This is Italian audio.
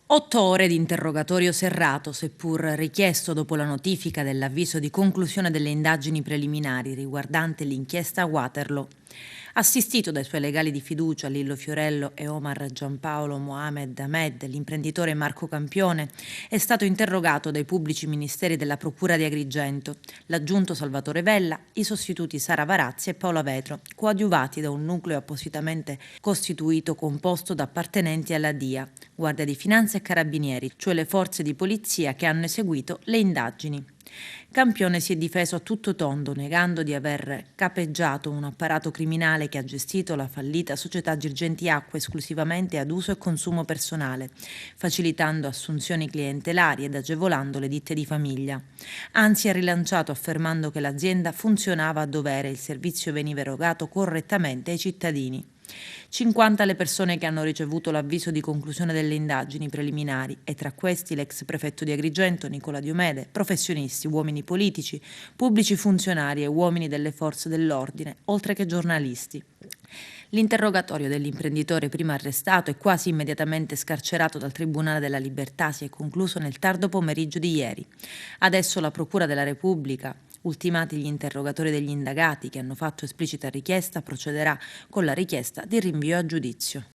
8 ore di interrogatorio serrato, seppur richiesto dopo la notifica dell'avviso di conclusione delle indagini preliminari riguardante l'inchiesta Waterloo. Assistito dai suoi legali di fiducia Lillo Fiorello e Omar Giampaolo Mohamed Ahmed, l'imprenditore Marco Campione è stato interrogato dai pubblici ministeri della Procura di Agrigento, l'aggiunto Salvatore Vella, i sostituti Sara Varazzi e Paola Vetro, coadiuvati da un nucleo appositamente costituito composto da appartenenti alla DIA, Guardia di Finanza e Carabinieri, cioè le forze di polizia che hanno eseguito le indagini. Campione si è difeso a tutto tondo, negando di aver capeggiato un apparato criminale che ha gestito la fallita società Girgenti Acque esclusivamente ad uso e consumo personale, facilitando assunzioni clientelari ed agevolando le ditte di famiglia. Anzi, ha rilanciato affermando che l'azienda funzionava a dovere e il servizio veniva erogato correttamente ai cittadini. 50 le persone che hanno ricevuto l'avviso di conclusione delle indagini preliminari e tra questi l'ex prefetto di Agrigento Nicola Diomede, professionisti, uomini politici, pubblici funzionari e uomini delle forze dell'ordine, oltre che giornalisti. L'interrogatorio dell'imprenditore prima arrestato e quasi immediatamente scarcerato dal Tribunale della Libertà si è concluso nel tardo pomeriggio di ieri. Adesso la Procura della Repubblica, ultimati gli interrogatori degli indagati che hanno fatto esplicita richiesta, procederà con la richiesta di rinvio a giudizio.